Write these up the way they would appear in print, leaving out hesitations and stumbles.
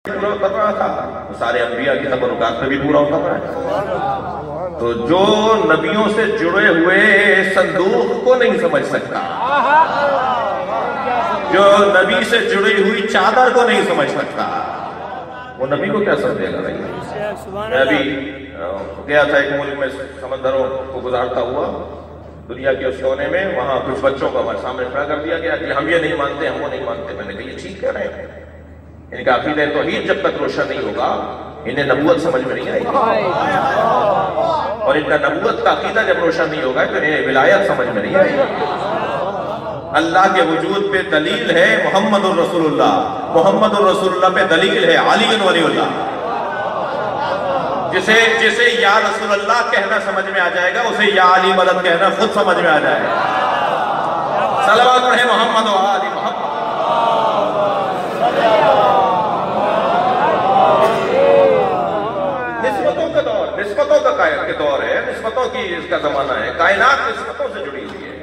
پورا اتر رہا تھا، وہ سارے انبیاء کی تبرکات پہ بھی پورا اتر رہا ہے۔ تو جو نبیوں سے جڑے ہوئے صندوق کو نہیں سمجھ سکتا، جو نبی سے جڑی ہوئی چادر کو نہیں سمجھ سکتا، وہ نبی کو کیا سمجھے گا؟ میں ابھی گیا تھا ایک ملک میں، سمندروں کو گزارتا ہوا دنیا کے اس کونے میں، وہاں کچھ بچوں کو ہمارے سامنے کھڑا کر دیا گیا کہ ہم یہ نہیں مانتے، ہم وہ نہیں مانتے۔ میں نے کہا یہ ٹھیک کہہ رہے ہیں، ان کا عقیدہ توحید جب تک روشن نہیں ہوگا انہیں نبوت سمجھ میں نہیں آئے گی، اور ان کا نبوت کا عقیدہ جب روشن نہیں ہوگا تو انہیں ولایت سمجھ میں نہیں آئے گی۔ اللہ کے وجود پہ دلیل ہے محمد الرسول اللہ، محمد الرسول اللہ پہ دلیل ہے علی ولی اللہ۔ جسے یا رسول اللہ کہنا سمجھ میں آ جائے گا، اسے یا علی مدد کہنا خود سمجھ میں آ جائے گا۔ صلوات پڑھیں محمد و آل محمد۔ نسبتوں کا دور، نسبتوں کا دور ہے، نسبتوں کی اس کا زمانہ ہے، کائنات نسبتوں سے جڑی ہوئی ہے،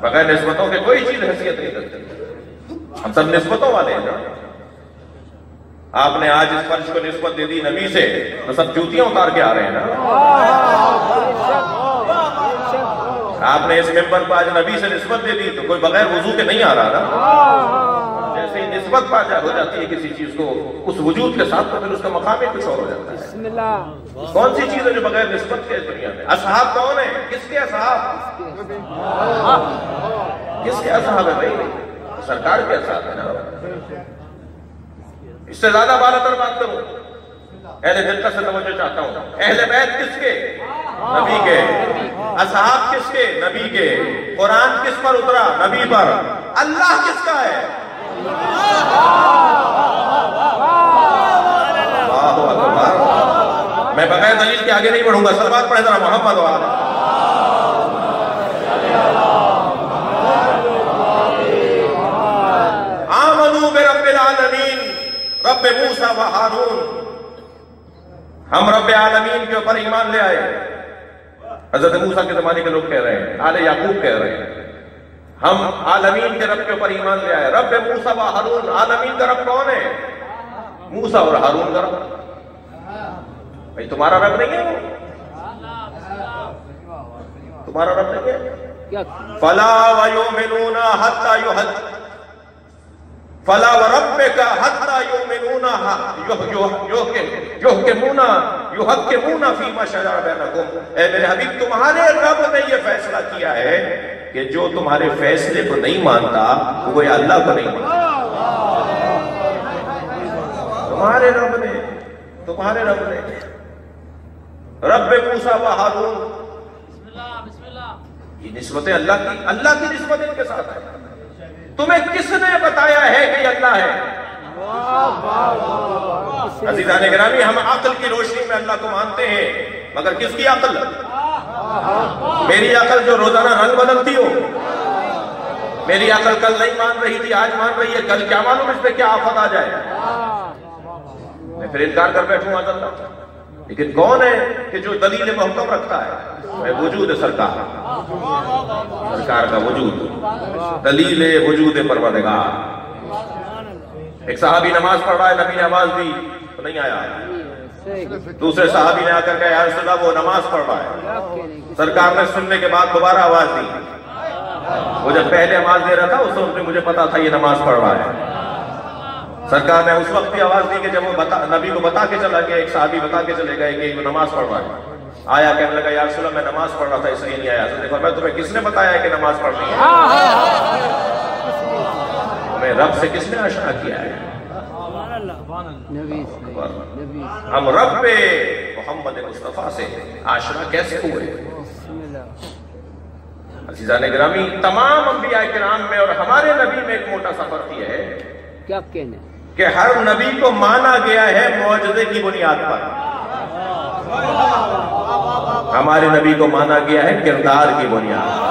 بغیر نسبتوں کے کوئی چیز حیثیت نہیں رکھتی۔ ہم سب نسبتوں والے ہیں نا۔ آپ نے آج اس فرش کو نسبت دے دی نبی سے تو سب جوتیاں اتار کے آ رہے ہیں نا۔ آپ نے اس ممبر کو آج نبی سے نسبت دے دی تو کوئی بغیر وضو کے نہیں آ رہا نا۔ جیسے ہی نسبت پاجا ہو جاتی ہے کسی چیز کو اس وجود کے ساتھ، تو پھر اس کا مقام ہی کچھ اور ہو جاتا ہے۔ کون سی چیز ہے جو بغیر نسبت کے دنیا میں؟ اصحاب کون ہیں؟ کس کے اصحاب؟ کس کے اصحاب ہے بھائی؟ سرکار کے اصحاب ہے نا۔ اس سے زیادہ بالاتر بات کروں، اہل دلکش سے توجہ چاہتا ہوں، اہل بیت کس کے؟ نبی کے۔ اصحاب کس کے؟ نبی کے۔ قرآن کس پر اترا؟ نبی پر۔ اللہ کس کا ہے؟ اللہ اکبر۔ میں بغیر دلیل کے آگے نہیں بڑھوں گا، صلوات پڑھیں ذرا محمد و آل۔ آمنوا برب العالمین رب موسیٰ و ہارون۔ ہم رب عالمین کے اوپر ایمان لے آئے۔ حضرت موسیٰ کے زمانے کے لوگ کہہ رہے ہیں، آل یعقوب کہہ رہے ہیں، ہم عالمین کے رب کے اوپر ایمان لے آئے۔ رب موسیٰ و ہارون، عالمین کا رب کون ہے؟ موسیٰ اور ہارون کا رب۔ بھئی تمہارا رب نہیں ہے وہ؟ تمہارا رب نہیں ہے؟ فَلَا وَيُؤْمِنُونَ حَتَّى فَلَا وَرَبِّكَ حَتَّى يُؤْمِنُونَ يُحَكِّمُونَ فِيمَا شَجَرَ بَيْنَهُمْ۔ اے میرے حبیب، تمہارے رب نے یہ فیصلہ کیا ہے کہ جو تمہارے فیصلے کو نہیں مانتا وہ اللہ کو نہیں مانتا۔ تمہارے رب نے رب موسیٰ و ہارون، یہ نسبتیں اللہ کی نسبت ان کے ساتھ ہے۔ تمہیں کس نے بتایا ہے کہ یہ اللہ ہے؟ عزیزان گرامی، ہم عقل کی روشنی میں اللہ کو مانتے ہیں، مگر کس کی عقل؟ میری عقل جو روزانہ رنگ بدلتی ہو۔ میری عقل کل نہیں مان رہی تھی، آج مان رہی ہے، کل کیا معلوم اس پہ کیا آفت آ جائے، میں پھر انکار کر بیٹھوں آج اللہ۔ لیکن کون ہے کہ جو دلیل محکم رکھتا ہے؟ وجود سرکار کا وجود، دلیل وجود پروردگار۔ ایک صحابی نماز پڑھ رہا ہے، نبی نے آواز دی تو نہیں آیا۔ دوسرے صحابی نے آ کر کہا یا رسول اللہ وہ نماز پڑھ رہا ہے۔ سرکار نے سننے کے بعد دوبارہ آواز دی۔ وہ جب پہلے آواز دے رہا تھا اس وقت مجھے پتا تھا یہ نماز پڑھ رہا ہے۔ سرکار نے اس وقت بھی آواز دی کہ جب وہ نبی کو بتا کے چلا گیا، ایک صحابی بتا کے چلے گئے کہ وہ نماز پڑھ رہا ہے۔ آیا کہنے لگا یا رسول اللہ میں نماز پڑھ رہا تھا اس لیے نہیں آیا۔ تو میں تمہیں کس نے بتایا ہے کہ نماز پڑھنی ہے؟ تمہیں رب سے کس نے آشنا کیا ہے؟ ہم رب محمد مصطفیٰ سے آشنا کیسے ہوئے؟ عزیزان گرامی، تمام انبیاء کرام میں اور ہمارے نبی میں ایک موٹا سا فرق یہ ہے کیا کہنا کہ ہر نبی کو مانا گیا ہے معجزے کی بنیاد پر، ہمارے نبی کو مانا گیا ہے کردار کی بنیاد پر۔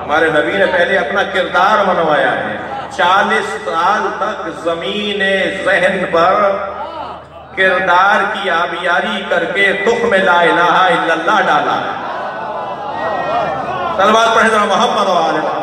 ہمارے نبی نے پہلے اپنا کردار منوایا ہے، 40 سال تک زمین ذہن پر کردار کی آبیاری کر کے تخم لا الہ الا اللہ ڈالا ہے۔ صلوات پڑھیں ذرا محمد و آل محمد۔